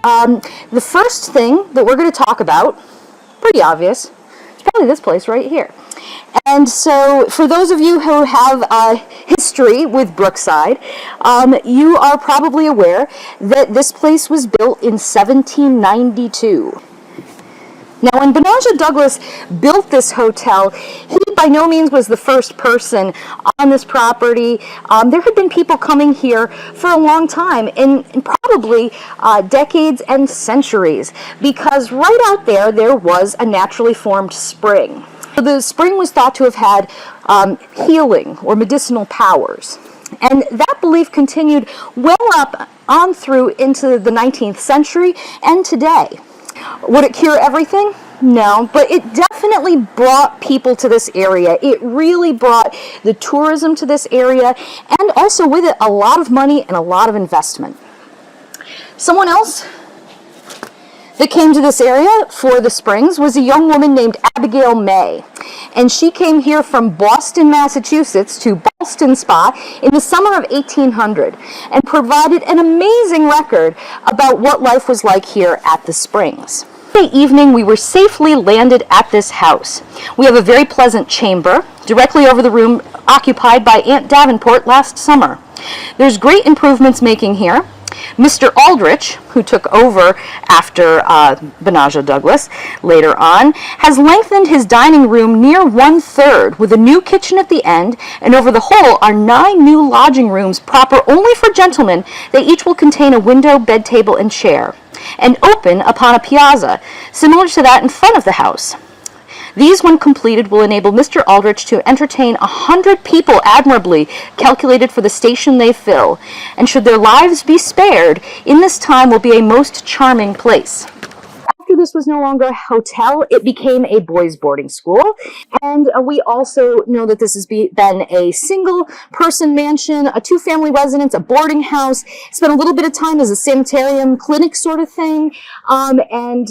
The first thing that we're going to talk about, pretty obvious, is probably this place right here. And so, for those of you who have history with Brookside, you are probably aware that this place was built in 1792. Now, when Benajah Douglas built this hotel, he by no means was the first person on this property. There had been people coming here for a long time, and probably decades and centuries, because right out there was a naturally formed spring. The spring was thought to have had healing or medicinal powers. And that belief continued well up on through into the 19th century and today. Would it cure everything? No, but it definitely brought people to this area. It really brought the tourism to this area, and also with it a lot of money and a lot of investment. Someone else that came to this area for the springs was a young woman named Abigail May. And she came here from Boston, Massachusetts to Ballston Spa in the summer of 1800 and provided an amazing record about what life was like here at the springs. That evening, we were safely landed at this house. We have a very pleasant chamber directly over the room occupied by Aunt Davenport last summer. There's great improvements making here. Mr. Aldrich, who took over after Benajah Douglas later on, has lengthened his dining room near 1/3 with a new kitchen at the end, and over the whole are 9 new lodging rooms proper only for gentlemen. They each will contain a window, bed table, and chair, and open upon a piazza, similar to that in front of the house. These, when completed, will enable Mr. Aldrich to entertain 100 people admirably, calculated for the station they fill, and should their lives be spared, in this time will be a most charming place. After this was no longer a hotel, it became a boys' boarding school, and we also know that this has been a single-person mansion, a 2-family residence, a boarding house. Spent a little bit of time as a sanitarium clinic sort of thing, and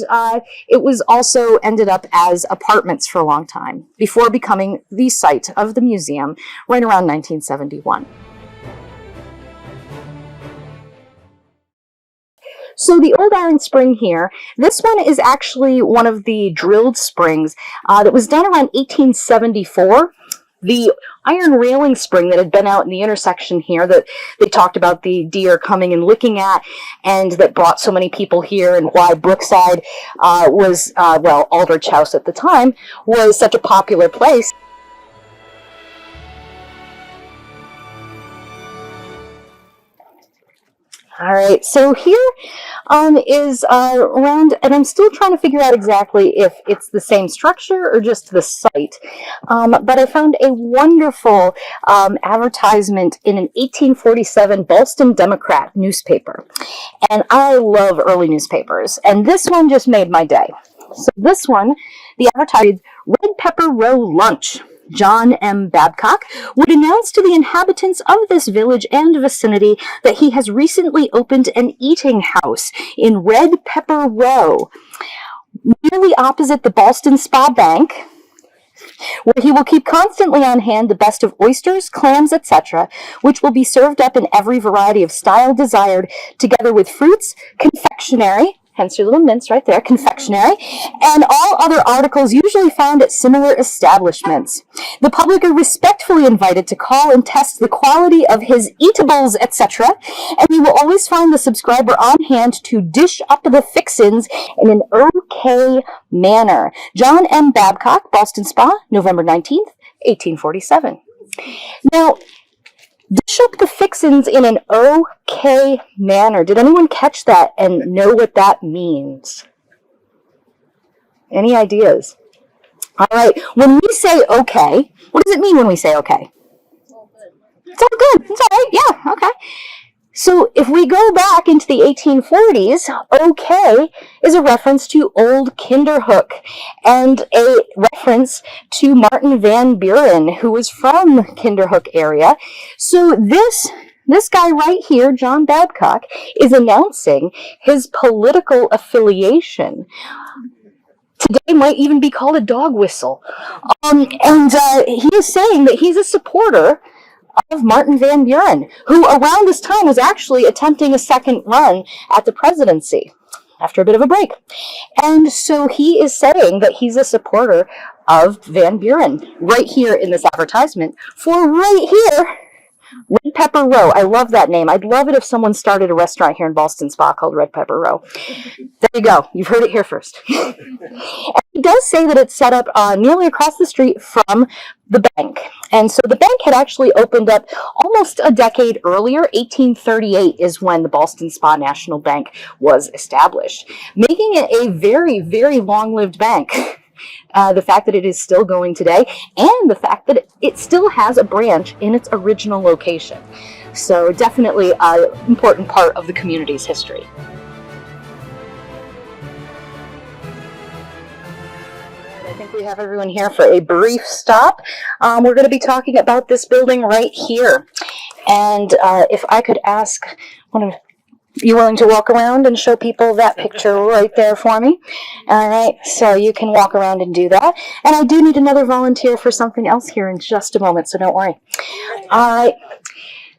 it was also ended up as apartments for a long time, before becoming the site of the museum right around 1971. So the Old Iron Spring here, this one is actually one of the drilled springs that was done around 1874. The iron railing spring that had been out in the intersection here that they talked about the deer coming and licking at, and that brought so many people here, and why Brookside was, well, Aldrich House at the time, was such a popular place. All right, so here is around, and I'm still trying to figure out exactly if it's the same structure or just the site, but I found a wonderful advertisement in an 1847 Ballston Democrat newspaper, and I love early newspapers, and this one just made my day. So this one, the advertised Red Pepper Row Lunch. John M. Babcock would announce to the inhabitants of this village and vicinity that he has recently opened an eating house in Red Pepper Row, nearly opposite the Ballston Spa Bank, where he will keep constantly on hand the best of oysters, clams, etc., which will be served up in every variety of style desired, together with fruits, confectionery, hence your little mints right there, confectionery, and all other articles usually found at similar establishments. The public are respectfully invited to call and test the quality of his eatables, etc., and you will always find the subscriber on hand to dish up the fixins in an okay manner. John M. Babcock, Ballston Spa, November 19th, 1847. Now, dish up the fixins in an okay manner. Did anyone catch that and know what that means? Any ideas? All right. When we say okay, what does it mean when we say okay? It's all good. It's all right. Yeah. Okay. So if we go back into the 1840s, okay is a reference to Old Kinderhook and a reference to Martin Van Buren, who was from Kinderhook area. So this guy right here, John Babcock, is announcing his political affiliation. Today might even be called a dog whistle. He is saying that he's a supporter of Martin Van Buren, who around this time was actually attempting a second run at the presidency. after a bit of a break. And so he is saying that he's a supporter of Van Buren right here in this advertisement for right here, Red Pepper Row. I love that name. I'd love it if someone started a restaurant here in Ballston Spa called Red Pepper Row. There you go. You've heard it here first. And he does say that it's set up nearly across the street from the bank. And so the bank had actually opened up almost a decade earlier. 1838 is when the Ballston Spa National Bank was established, making it a very, very long-lived bank. The fact that it is still going today, and the fact that it still has a branch in its original location. So definitely an important part of the community's history. I think we have everyone here for a brief stop. We're going to be talking about this building right here. And if I could ask one of you willing to walk around and show people that picture right there for me? All right, so you can walk around and do that. And I do need another volunteer for something else here in just a moment, so don't worry. All right,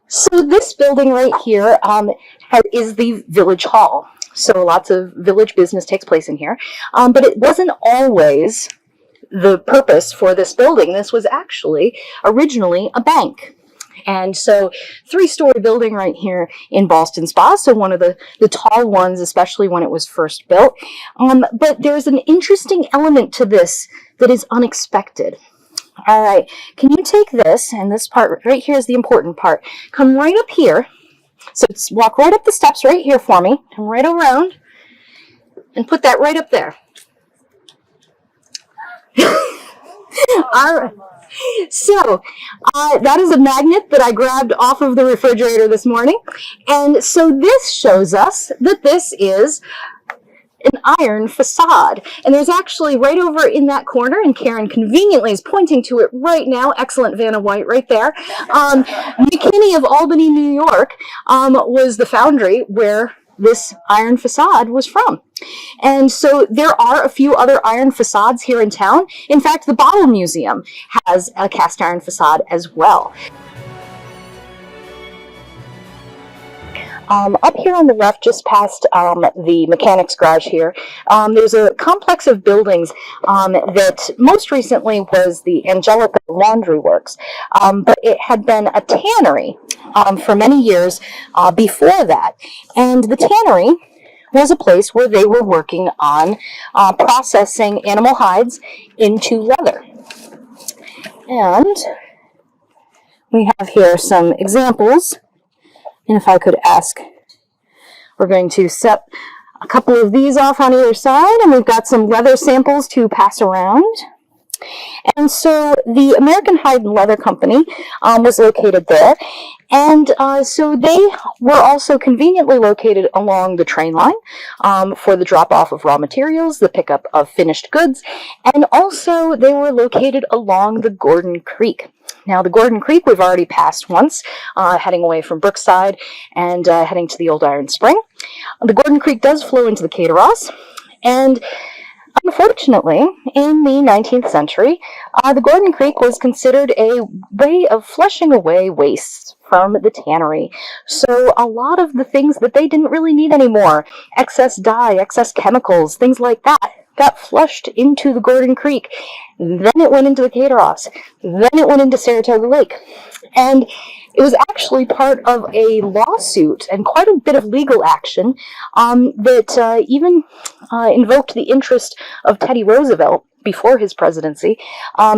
so this building right here is the Village Hall. So lots of village business takes place in here. But it wasn't always the purpose for this building. This was actually originally a bank. And so 3-story building right here in Ballston Spa, so one of the tall ones, especially when it was first built. But there's an interesting element to this that is unexpected. All right, can you take this, and this part right here is the important part. Come right up here. So walk right up the steps right here for me. Come right around and put that right up there. All right. So, that is a magnet that I grabbed off of the refrigerator this morning. And so this shows us that this is an iron facade. And there's actually right over in that corner, and Karen conveniently is pointing to it right now. Excellent, Vanna White, right there. McKinney of Albany, New York, was the foundry where this iron facade was from. And so there are a few other iron facades here in town. In fact, the Ballston Museum has a cast iron facade as well. Up here on the left, just past the mechanics garage here, there's a complex of buildings that most recently was the Angelica Laundry Works, but it had been a tannery for many years before that. And the tannery was a place where they were working on processing animal hides into leather. And we have here some examples. And if I could ask, we're going to set a couple of these off on either side, and we've got some leather samples to pass around. And so the American Hide and Leather Company was located there. And so they were also conveniently located along the train line for the drop-off of raw materials, the pickup of finished goods, and also they were located along the Gordon Creek. Now, the Gordon Creek we've already passed once, heading away from Brookside and heading to the Old Iron Spring. The Gordon Creek does flow into the Caterham, and unfortunately, in the 19th century, the Gordon Creek was considered a way of flushing away waste from the tannery. So a lot of the things that they didn't really need anymore, excess dye, excess chemicals, things like that, got flushed into the Gordon Creek. Then it went into the Caterham. Then it went into Saratoga Lake. And it was actually part of a lawsuit and quite a bit of legal action that even invoked the interest of Teddy Roosevelt before his presidency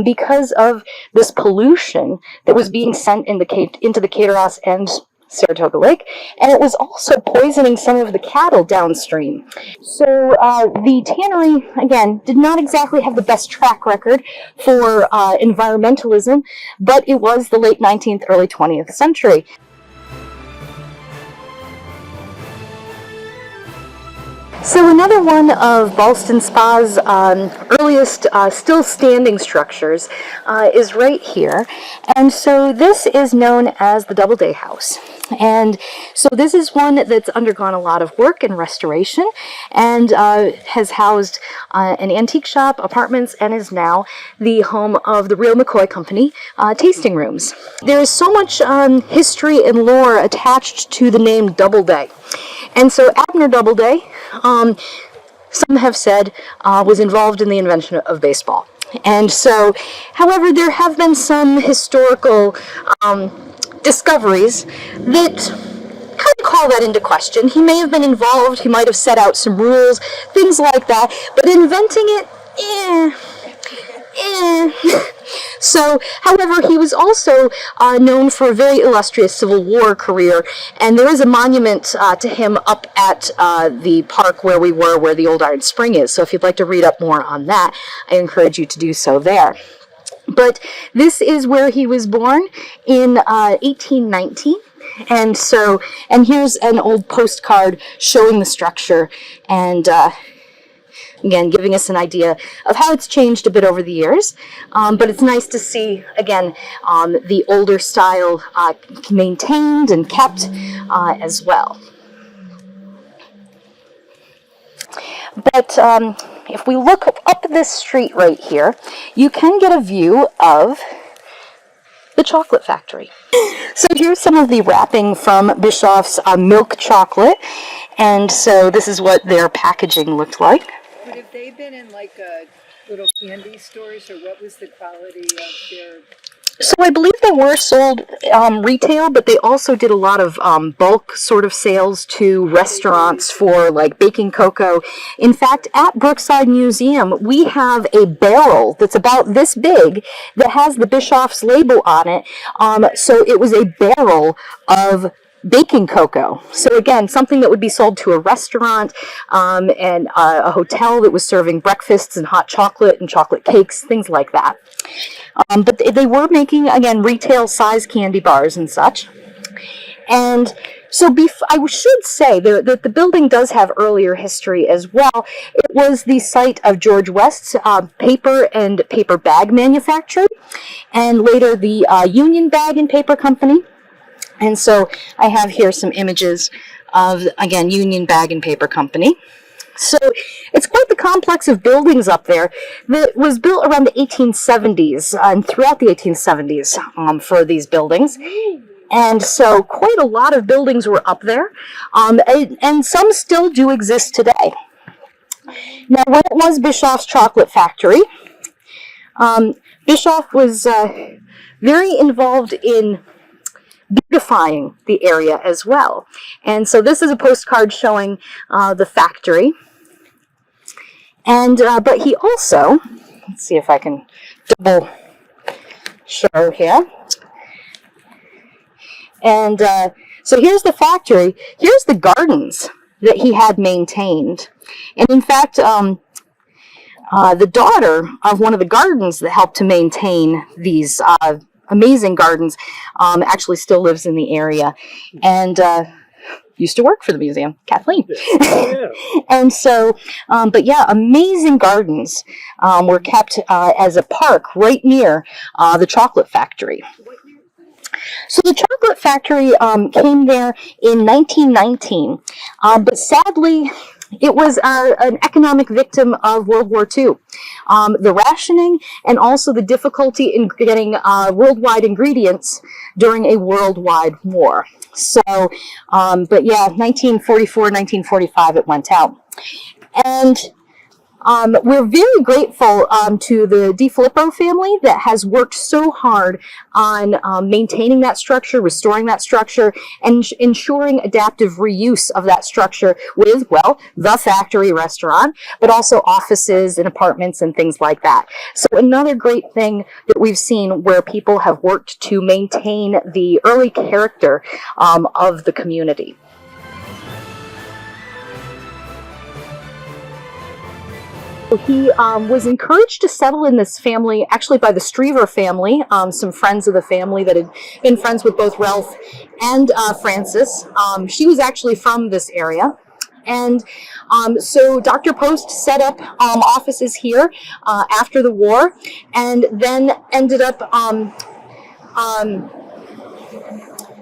because of this pollution that was being sent into the Caterham and Saratoga Lake, and it was also poisoning some of the cattle downstream. So the tannery, again, did not exactly have the best track record for environmentalism, but it was the late 19th, early 20th century. So another one of Ballston Spa's earliest still standing structures is right here. And so this is known as the Doubleday house. And so this is one that's undergone a lot of work and restoration and has housed an antique shop, apartments, and is now the home of the Real McCoy Company tasting rooms. There is so much history and lore attached to the name Doubleday. And so Abner Doubleday, some have said, was involved in the invention of baseball. And so, however, there have been some historical discoveries that kind of call that into question. He may have been involved, he might have set out some rules, things like that, but inventing it, So, however, he was also known for a very illustrious Civil War career, and there is a monument to him up at the park where we were, where the Old Iron Spring is. So if you'd like to read up more on that, I encourage you to do so there. But this is where he was born in 1819. And so, and here's an old postcard showing the structure, and again, giving us an idea of how it's changed a bit over the years. But it's nice to see, again, the older style maintained and kept as well. But if we look up this street right here, you can get a view of the chocolate factory. So here's some of the wrapping from Bischoff's milk chocolate. And so this is what their packaging looked like. But have they been in like little candy stores, or what was the quality of their... So I believe they were sold retail, but they also did a lot of bulk sort of sales to restaurants for like baking cocoa. In fact, at Brookside Museum, we have a barrel that's about this big that has the Bischoff's label on it. So it was a barrel of baking cocoa. So again, something that would be sold to a restaurant and a hotel that was serving breakfasts and hot chocolate and chocolate cakes, things like that. But they were making, again, retail size candy bars and such. And so I should say that the building does have earlier history as well. It was the site of George West's paper and paper bag manufacturer, and later the Union Bag and Paper Company. And so I have here some images of, again, Union Bag and Paper Company. So it's quite the complex of buildings up there that was built around the 1870s and throughout the 1870s for these buildings. And so quite a lot of buildings were up there, and some still do exist today. Now, when it was Bischoff's Chocolate Factory, Bischoff was very involved in beautifying the area as well. And so this is a postcard showing the factory. And but he also, let's see if I can double show here. And so here's the factory. Here's the gardens that he had maintained. And in fact, the daughter of one of the gardens that helped to maintain these amazing gardens actually still lives in the area, and used to work for the museum, Kathleen. Yeah. And so, but yeah, amazing gardens were kept as a park right near the chocolate factory. So the chocolate factory came there in 1919, but sadly, it was an economic victim of World War II. The rationing and also the difficulty in getting worldwide ingredients during a worldwide war. So, but yeah, 1944, 1945 it went out. And we're very grateful to the DiFilippo family that has worked so hard on maintaining that structure, restoring that structure, and ensuring adaptive reuse of that structure with, well, the factory restaurant, but also offices and apartments and things like that. So another great thing that we've seen where people have worked to maintain the early character of the community. He was encouraged to settle in this family, actually by the Strever family, some friends of the family that had been friends with both Ralph and Frances. She was actually from this area. And so Dr. Post set up offices here after the war, and then ended up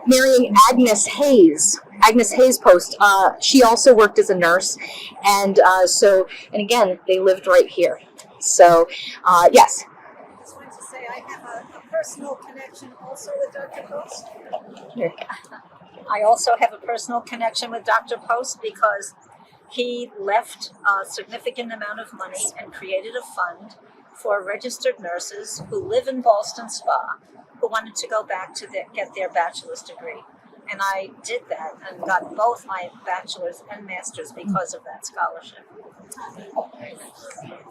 marrying Agnes Hayes. Agnes Hayes Post. She also worked as a nurse, and and again, they lived right here. So, yes. I just want to say I have a personal connection also with Dr. Post. I also have a personal connection with Dr. Post because he left a significant amount of money and created a fund for registered nurses who live in Ballston Spa who wanted to go back to get their bachelor's degree. And I did that and got both my bachelor's and master's because of that scholarship.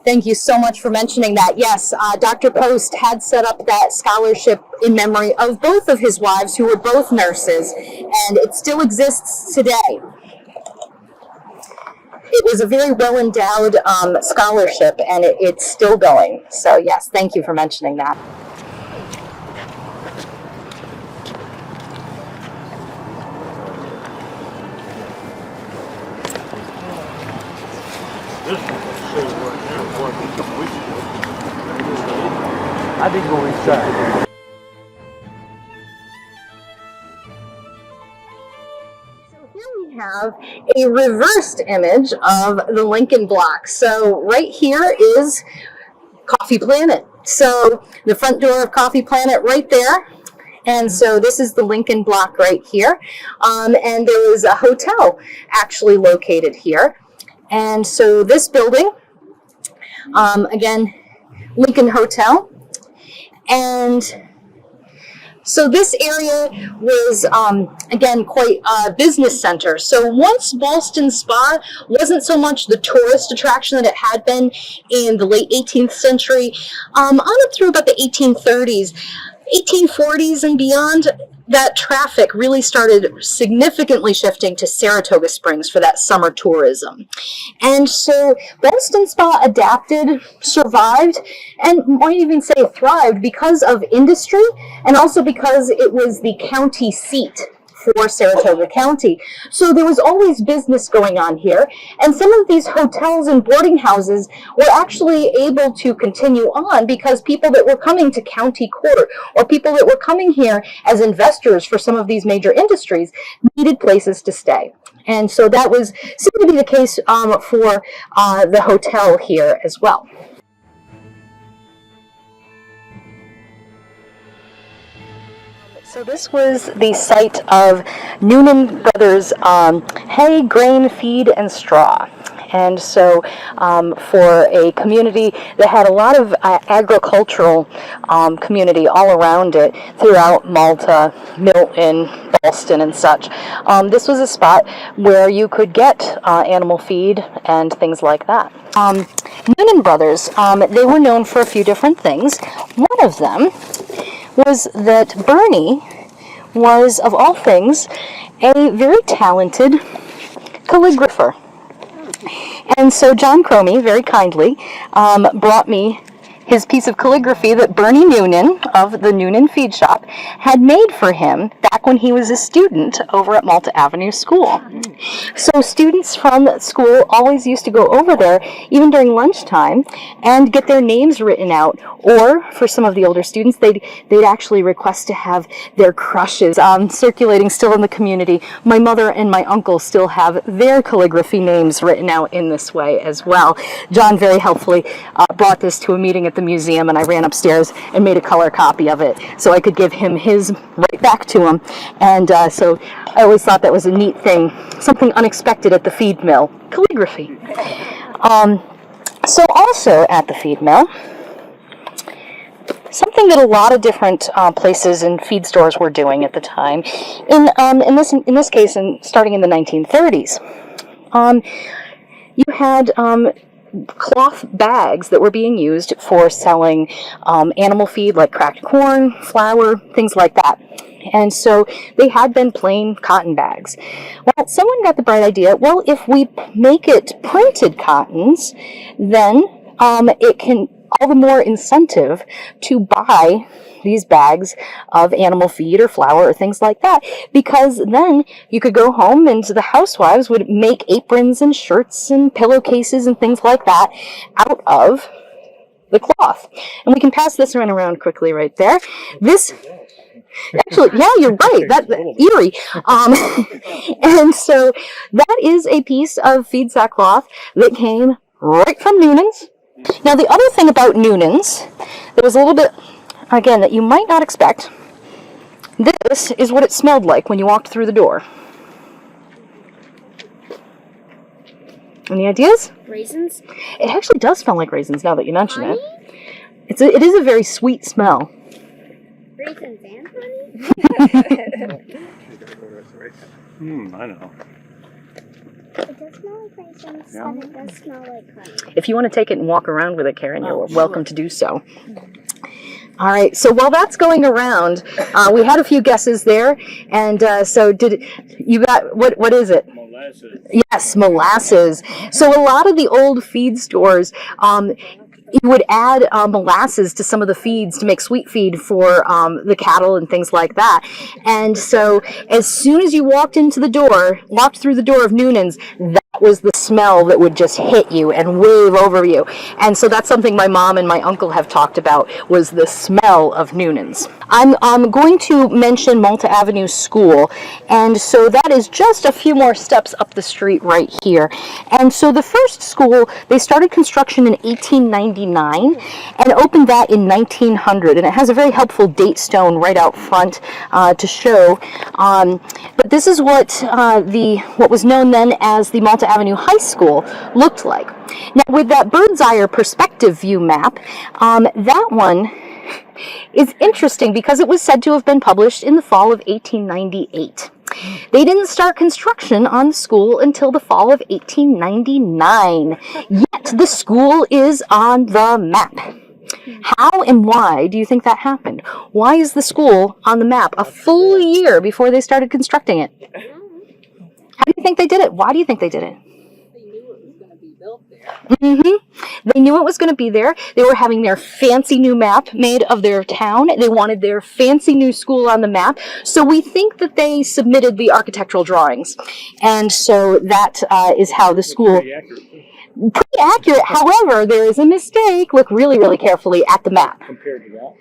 Thank you so much for mentioning that. Yes, Dr. Post had set up that scholarship in memory of both of his wives, who were both nurses, and it still exists today. It was a very well-endowed scholarship, and it's still going. So yes, thank you for mentioning that. I did go inside. Have a reversed image of the Lincoln block. So right here is Coffee Planet. So the front door of Coffee Planet right there. And so this is the Lincoln block right here. And there was a hotel actually located here. And so this building, again, Lincoln Hotel. And so this area was, again, quite a business center. So once Ballston Spa wasn't so much the tourist attraction that it had been in the late 18th century, on up through about the 1830s, 1840s and beyond, that traffic really started significantly shifting to Saratoga Springs for that summer tourism. And so Ballston Spa adapted, survived, and might even say thrived because of industry and also because it was the county seat for Saratoga County. So there was always business going on here, and some of these hotels and boarding houses were actually able to continue on because people that were coming to county court or people that were coming here as investors for some of these major industries needed places to stay. And so that seemed to be the case for the hotel here as well. So this was the site of Noonan Brothers Hay, Grain, Feed, and Straw. And so for a community that had a lot of agricultural community all around it throughout Malta, Milton, Ballston, and such, this was a spot where you could get animal feed and things like that. Noonan Brothers, they were known for a few different things. One of them was that Bernie was, of all things, a very talented calligrapher. And so John Cromie, very kindly, brought me his piece of calligraphy that Bernie Noonan of the Noonan Feed Shop had made for him back when he was a student over at Malta Avenue School. So students from school always used to go over there, even during lunchtime, and get their names written out. Or for some of the older students, they'd actually request to have their crushes circulating still in the community. My mother and my uncle still have their calligraphy names written out in this way as well. John very helpfully brought this to a meeting at the museum, and I ran upstairs and made a color copy of it so I could give him his right back to him. And so I always thought that was a neat thing, something unexpected at the feed mill, calligraphy. So also at the feed mill, something that a lot of different places and feed stores were doing at the time, in this case, starting in the 1930s, you had cloth bags that were being used for selling animal feed, like cracked corn, flour, things like that. And so they had been plain cotton bags. Well, someone got the bright idea, well, if we make it printed cottons, then it can all the more incentive to buy these bags of animal feed or flour or things like that, because then you could go home and the housewives would make aprons and shirts and pillowcases and things like that out of the cloth. And we can pass this around quickly right there. This actually, yeah, you're right. That's eerie. And so that is a piece of feed sackcloth that came right from Noonan's. Now, the other thing about Noonan's that was a little bit, again, that you might not expect, This is what it smelled like when you walked through the door. Any ideas? Raisins? It actually does smell like raisins now that you mention Honey? it. It is a very sweet smell. Raisins and honey? I know. It does smell like raisins, Yeah. and it does smell like honey. If you want to take it and walk around with it, Karen, you're welcome to do so. All right, so while that's going around, we had a few guesses there, and so you got, what is it? Molasses. Yes, molasses. So a lot of the old feed stores, you would add molasses to some of the feeds to make sweet feed for the cattle and things like that. And so as soon as you walked through the door of Noonan's, that was the smell that would just hit you and wave over you. And so that's something my mom and my uncle have talked about, was the smell of Noonan's. I'm going to mention Malta Avenue School, and so that is just a few more steps up the street right here. And so the first school, they started construction in 1899 and opened that in 1900, and it has a very helpful date stone right out front to show. But this is what was known then as the Malta Avenue High School looked like. Now, with that bird's eye or perspective view map, that one is interesting because it was said to have been published in the fall of 1898. They didn't start construction on the school until the fall of 1899, yet the school is on the map. How and why do you think that happened? Why is the school on the map a full year before they started constructing it? How do you think they did it? Why do you think they did it? They knew it was going to be there. They were having their fancy new map made of their town. They wanted their fancy new school on the map. So we think that they submitted the architectural drawings. And so that is how the school... Pretty accurate. However, there is a mistake. Look really, really carefully at the map. Compared to that.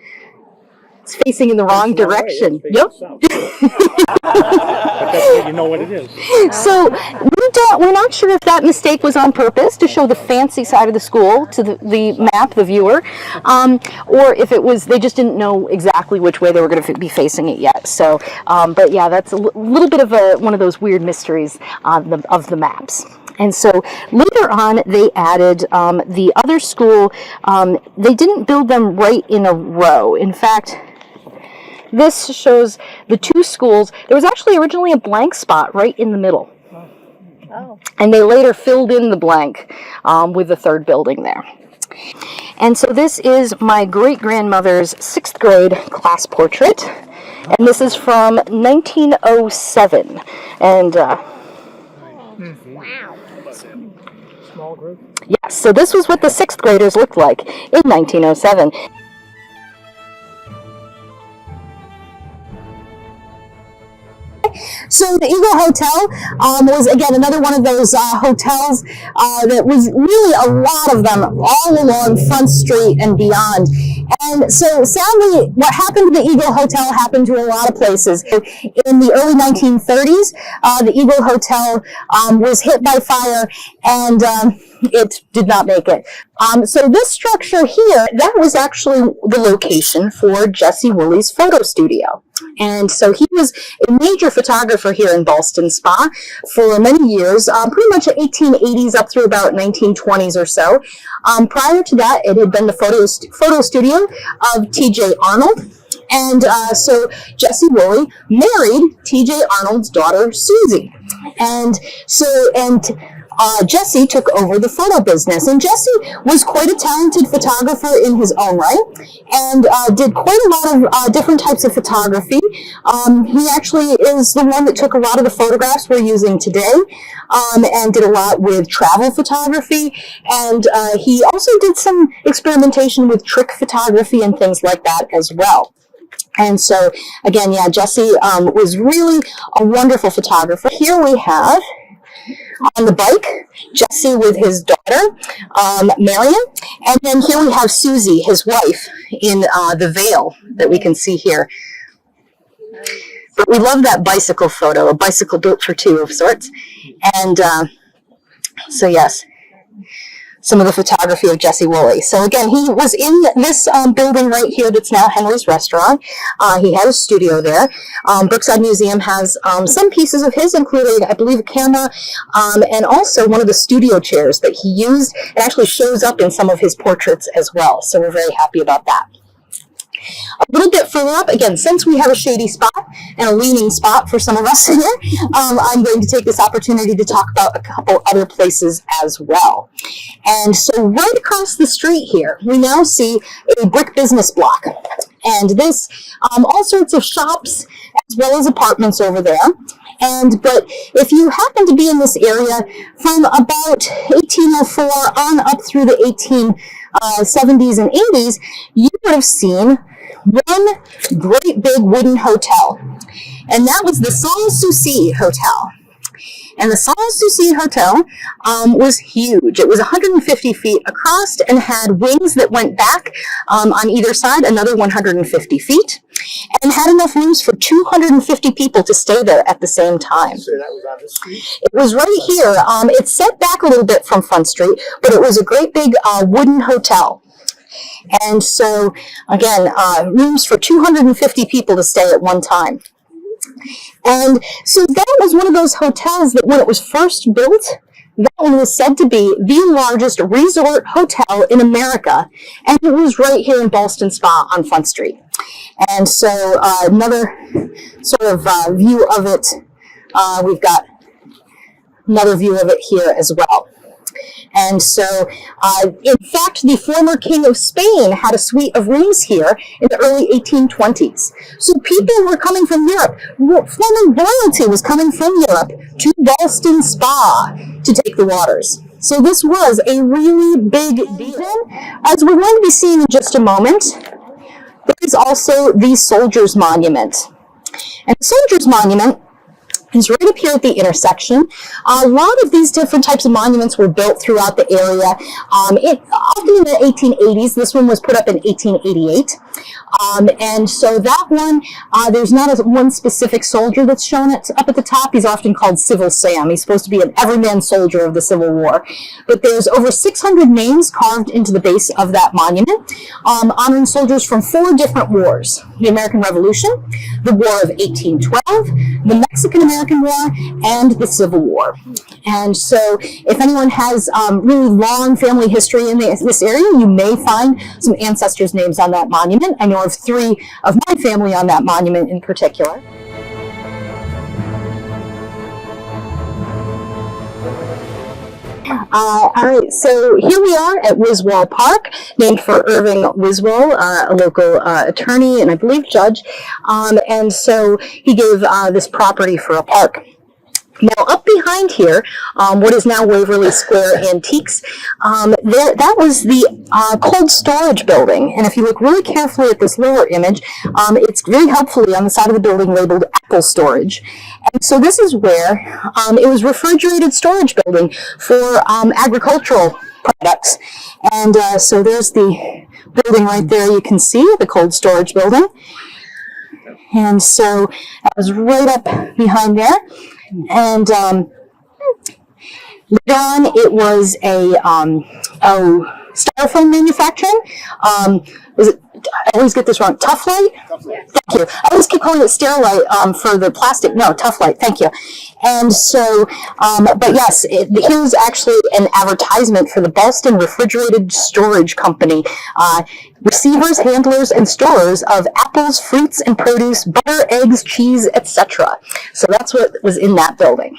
It's facing in the wrong direction. Yep. But you know what it is. So we're not sure if that mistake was on purpose to show the fancy side of the school to the map, the viewer, or if it was they just didn't know exactly which way they were going to be facing it yet. So, but yeah, that's a little bit of one of those weird mysteries of the maps. And so later on, they added the other school. They didn't build them right in a row. In fact, this shows the two schools. There was actually originally a blank spot right in the middle. Oh. And they later filled in the blank with the third building there. And so this is my great-grandmother's 6th grade class portrait. And this is from 1907. And Wow. Small group. yes, so this was what the 6th graders looked like in 1907. So the Eagle Hotel was, again, another one of those hotels that was really a lot of them all along Front Street and beyond. And so sadly, what happened to the Eagle Hotel happened to a lot of places. In the early 1930s, the Eagle Hotel was hit by fire and it did not make it. So this structure here, that was actually the location for Jesse Woolley's photo studio. And so he was a major photographer here in Ballston Spa for many years, pretty much the 1880s up through about 1920s or so. Prior to that, it had been the photo studio of T.J. Arnold. And so Jesse Woolley married T.J. Arnold's daughter, Susie. And Jesse took over the photo business, and Jesse was quite a talented photographer in his own right, and did quite a lot of different types of photography. He actually is the one that took a lot of the photographs we're using today, and did a lot with travel photography, and he also did some experimentation with trick photography and things like that as well. And so, again, yeah, Jesse was really a wonderful photographer. Here we have, on the bike, Jesse with his daughter, Marion. And then here we have Susie, his wife, in the veil that we can see here. But we love that bicycle photo, a bicycle built for two of sorts. And so, yes. some of the photography of Jesse Woolley. So again, he was in this building right here that's now Henry's Restaurant. He had a studio there. Brookside Museum has some pieces of his, including, I believe, a camera, and also one of the studio chairs that he used. It actually shows up in some of his portraits as well. So we're very happy about that. A little bit further up, again, since we have a shady spot and a leaning spot for some of us here, I'm going to take this opportunity to talk about a couple other places as well. And so right across the street here, we now see a brick business block. And this, all sorts of shops as well as apartments over there. But if you happen to be in this area from about 1804 on up through the 1870s and 80s, you would have seen one great big wooden hotel. And that was the Sans Souci Hotel. And the Sans Souci Hotel was huge. It was 150 feet across and had wings that went back on either side, another 150 feet, and had enough rooms for 250 people to stay there at the same time. So that was on the street? It was right here. It's set back a little bit from Front Street, but it was a great big wooden hotel. And so, again, rooms for 250 people to stay at one time. And so that was one of those hotels that when it was first built, that one was said to be the largest resort hotel in America. And it was right here in Ballston Spa on Front Street. And so another sort of view of it, we've got another view of it here as well. And so, in fact, the former King of Spain had a suite of rooms here in the early 1820s. So people were coming from Europe. Former royalty was coming from Europe to Ballston Spa to take the waters. So this was a really big deal. As we're going to be seeing in just a moment, there is also the Soldiers Monument. And the Soldiers Monument is right up here at the intersection. A lot of these different types of monuments were built throughout the area. Often in the 1880s. This one was put up in 1888. And so that one, there's not one specific soldier that's shown up at the top. He's often called Civil Sam. He's supposed to be an everyman soldier of the Civil War. But there's over 600 names carved into the base of that monument, honoring soldiers from 4 different wars. The American Revolution, the War of 1812, the Mexican-American War, and the Civil War. And so if anyone has really long family history in this area, you may find some ancestors' names on that monument. I know of 3 of my family on that monument in particular. All right, so here we are at Wiswall Park, named for Irving Wiswall, a local attorney and I believe judge. And so he gave this property for a park. Now, up behind here, what is now Waverly Square Antiques, that was the cold storage building. And if you look really carefully at this lower image, it's very helpfully on the side of the building labeled Apple Storage. And so this is where it was refrigerated storage building for agricultural products. And so there's the building right there. You can see the cold storage building. And so that was right up behind there. And later on, it was a styrofoam manufacturing. I always get this wrong. Tuflite? Thank you. I always keep calling it Sterilite for the plastic. No, Tuflite. Thank you. And so, but yes, here's actually an advertisement for the Ballston Refrigerated Storage Company. Receivers, handlers, and storers of apples, fruits, and produce, butter, eggs, cheese, etc. So that's what was in that building.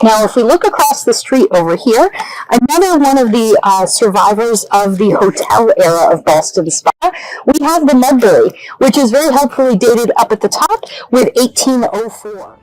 Now, if we look across the street over here, another one of the survivors of the hotel era of Ballston Spa, we have the Mudbury, which is very helpfully dated up at the top with 1804.